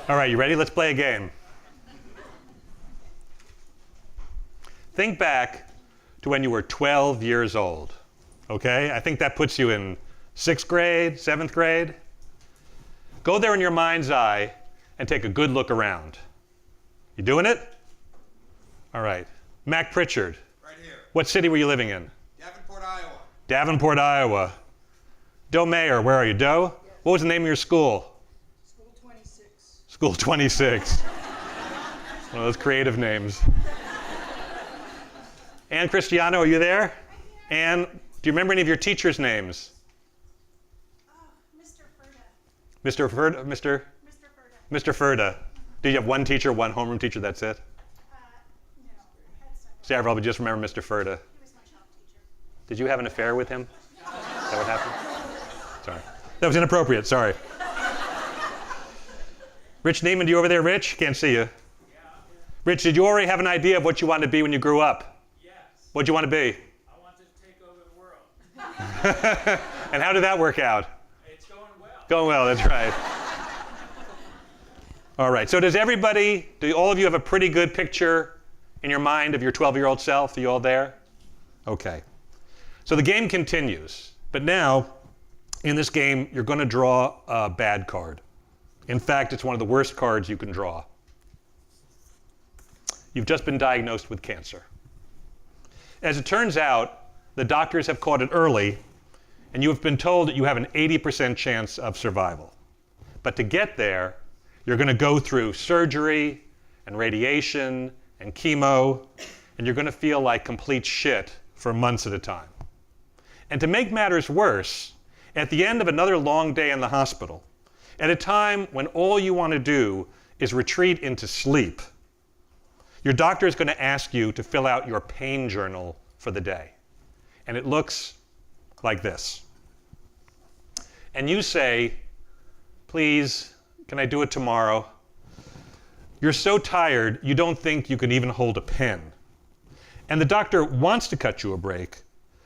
All right, you ready? Let's play a game. Think back to when you were 12 years old, okay? I think that puts you in 6th grade, 7th grade. Go there in your mind's eye and take a good look around. You doing it? All right. Mac Pritchard. Right here. What city were you living in? Davenport, Iowa. Davenport, Iowa. Doe Mayer, where are you? Doe? Yes. What was the name of your school? School 26. School 26. One of those creative names. Ann Cristiano, are you there? Ann, do you remember any of your teachers' names? Mr. Furta. Mr. Mr. Furta. Mr. Furta. Did you have one teacher, one homeroom teacher, that's it? No, I had several. Several, but just remember Mr. Furta. He was my shop teacher. Did you have an affair with him? Is that what happened? Sorry. That was inappropriate, sorry. Rich Neiman, you over there, Rich? Can't see you. Yeah. Rich, did you already have an idea of what you wanted to be when you grew up? Yes. What'd you want to be? I want to take over the world. And how did that work out? It's going well. Going well, that's right. All right, so do all of you have a pretty good picture in your mind of your 12-year-old self? Are you all there? Okay. So the game continues, but now in this game, you're going to draw a bad card. In fact, it's one of the worst cards you can draw. You've just been diagnosed with cancer. As it turns out, the doctors have caught it early, and you have been told that you have an 80% chance of survival. But to get there, you're going to go through surgery and radiation and chemo, and you're going to feel like complete shit for months at a time. And to make matters worse, at the end of another long day in the hospital, at a time when all you want to do is retreat into sleep, your doctor is going to ask you to fill out your pain journal for the day. And it looks like this. And you say, please, can I do it tomorrow? You're so tired, you don't think you can even hold a pen. And the doctor wants to cut you a break,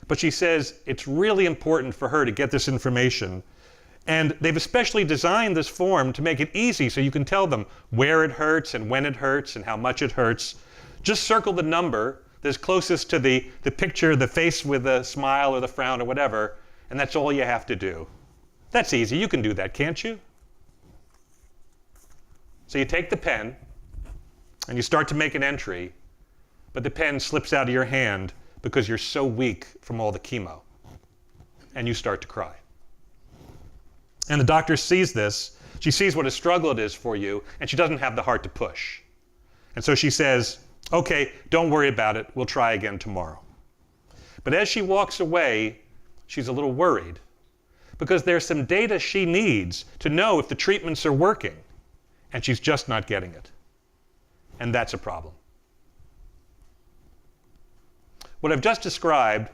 but she says it's really important for her to get this information. And they've especially designed this form to make it easy so you can tell them where it hurts and when it hurts and how much it hurts. Just circle the number that's closest to the picture, the face with the smile or the frown or whatever, and that's all you have to do. That's easy. You can do that, can't you? So you take the pen and you start to make an entry, but the pen slips out of your hand because you're so weak from all the chemo, and you start to cry. And the doctor sees this. She sees what a struggle it is for you, and she doesn't have the heart to push. And so she says, okay, don't worry about it. We'll try again tomorrow. But as she walks away, she's a little worried because there's some data she needs to know if the treatments are working, and she's just not getting it. And that's a problem. What I've just described,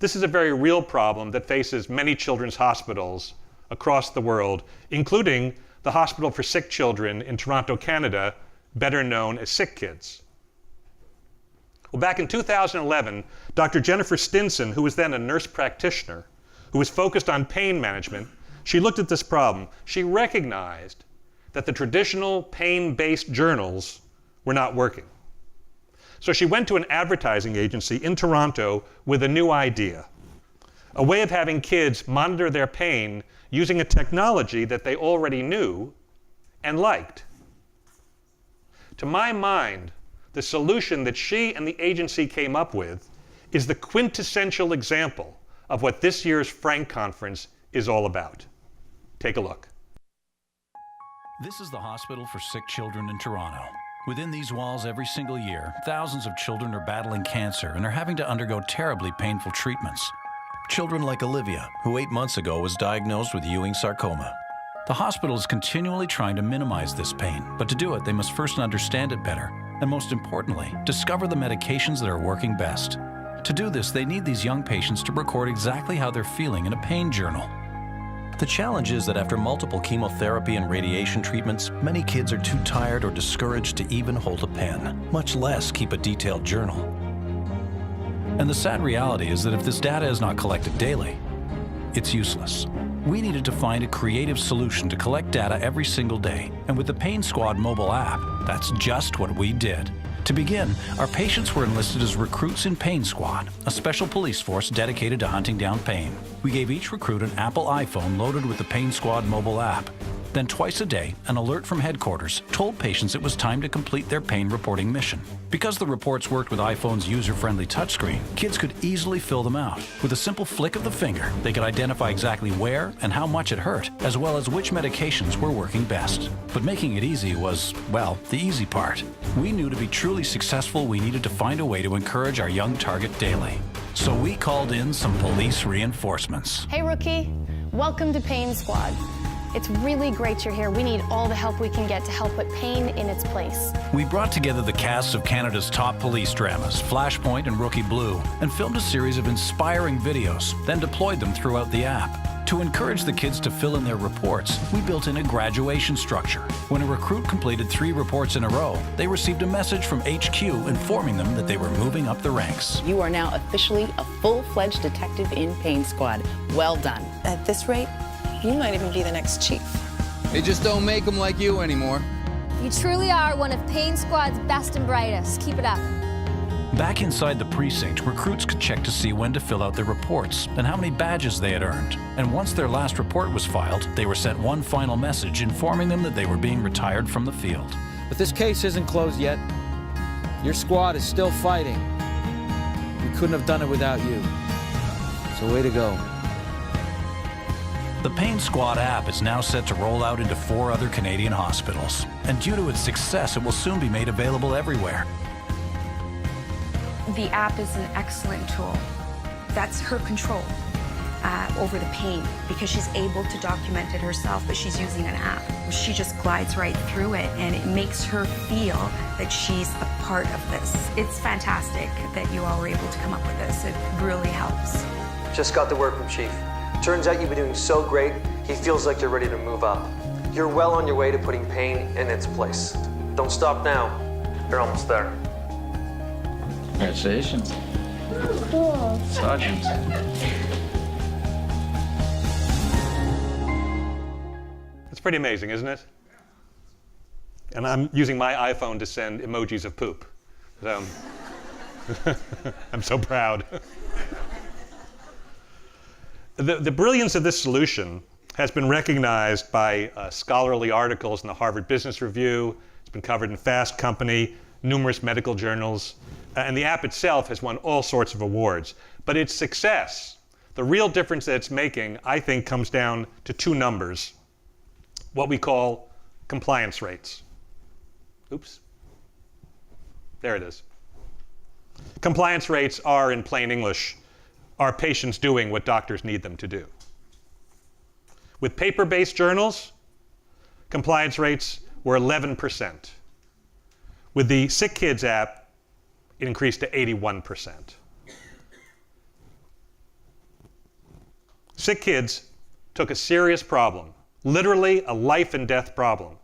this is a very real problem that faces many children's hospitals across the world, including the Hospital for Sick Children in Toronto, Canada, better known as Sick Kids. Well, back in 2011, Dr. Jennifer Stinson, who was then a nurse practitioner, who was focused on pain management, she looked at this problem. She recognized that the traditional pain-based journals were not working. So she went to an advertising agency in Toronto with a new idea, a way of having kids monitor their pain using a technology that they already knew and liked. To my mind, the solution that she and the agency came up with is the quintessential example of what this year's Frank Conference is all about. Take a look. This is the Hospital for Sick Children in Toronto. Within these walls every single year, thousands of children are battling cancer and are having to undergo terribly painful treatments. Children like Olivia, who 8 months ago was diagnosed with Ewing sarcoma. The hospital is continually trying to minimize this pain, but to do it, they must first understand it better, and most importantly, discover the medications that are working best. To do this, they need these young patients to record exactly how they're feeling in a pain journal. The challenge is that after multiple chemotherapy and radiation treatments, many kids are too tired or discouraged to even hold a pen, much less keep a detailed journal. And the sad reality is that if this data is not collected daily, it's useless. We needed to find a creative solution to collect data every single day, and with the Pain Squad mobile app, that's just what we did. To begin, our patients were enlisted as recruits in Pain Squad, a special police force dedicated to hunting down pain. We gave each recruit an Apple iPhone loaded with the Pain Squad mobile app. Then twice a day, an alert from headquarters told patients it was time to complete their pain reporting mission. Because the reports worked with iPhone's user-friendly touchscreen, kids could easily fill them out. With a simple flick of the finger, they could identify exactly where and how much it hurt, as well as which medications were working best. But making it easy was, well, the easy part. We knew to be truly successful, we needed to find a way to encourage our young target daily. So we called in some police reinforcements. Hey, rookie. Welcome to Pain Squad. It's really great you're here. We need all the help we can get to help put pain in its place. We brought together the casts of Canada's top police dramas, Flashpoint and Rookie Blue, and filmed a series of inspiring videos, then deployed them throughout the app. To encourage the kids to fill in their reports, we built in a graduation structure. When a recruit completed 3 reports in a row, they received a message from HQ informing them that they were moving up the ranks. You are now officially a full-fledged detective in Pain Squad. Well done. At this rate, you might even be the next chief. They just don't make them like you anymore. You truly are one of Pain Squad's best and brightest. Keep it up. Back inside the precinct, recruits could check to see when to fill out their reports and how many badges they had earned. And once their last report was filed, they were sent one final message informing them that they were being retired from the field. But this case isn't closed yet. Your squad is still fighting. We couldn't have done it without you. So way to go. The Pain Squad app is now set to roll out into 4 other Canadian hospitals. And due to its success, it will soon be made available everywhere. The app is an excellent tool. That's her control over the pain because she's able to document it herself, but she's using an app. She just glides right through it, and it makes her feel that she's a part of this. It's fantastic that you all were able to come up with this. It really helps. Just got the word from Chief. Turns out you've been doing so great, he feels like you're ready to move up. You're well on your way to putting pain in its place. Don't stop now. You're almost there. Congratulations. Cool. Sergeant. It's pretty amazing, isn't it? And I'm using my iPhone to send emojis of poop. So I'm so proud. The brilliance of this solution has been recognized by scholarly articles in the Harvard Business Review. It's been covered in Fast Company, numerous medical journals, and the app itself has won all sorts of awards. But its success, the real difference that it's making, I think, comes down to 2 numbers, what we call compliance rates. Oops. There it is. Compliance rates are, in plain English, are patients doing what doctors need them to do. With paper-based journals, compliance rates were 11%. With the Sick Kids app, it increased to 81%. Sick Kids took a serious problem, literally a life and death problem,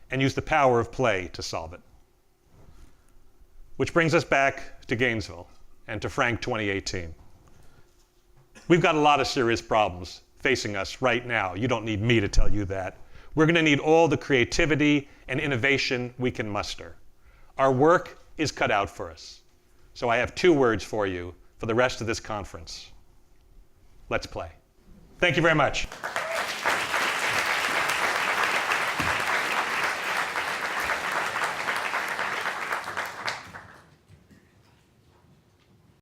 and used the power of play to solve it. Which brings us back to Gainesville and to Frank 2018. We've got a lot of serious problems facing us right now. You don't need me to tell you that. We're going to need all the creativity and innovation we can muster. Our work is cut out for us. So I have 2 words for you for the rest of this conference. Let's play. Thank you very much.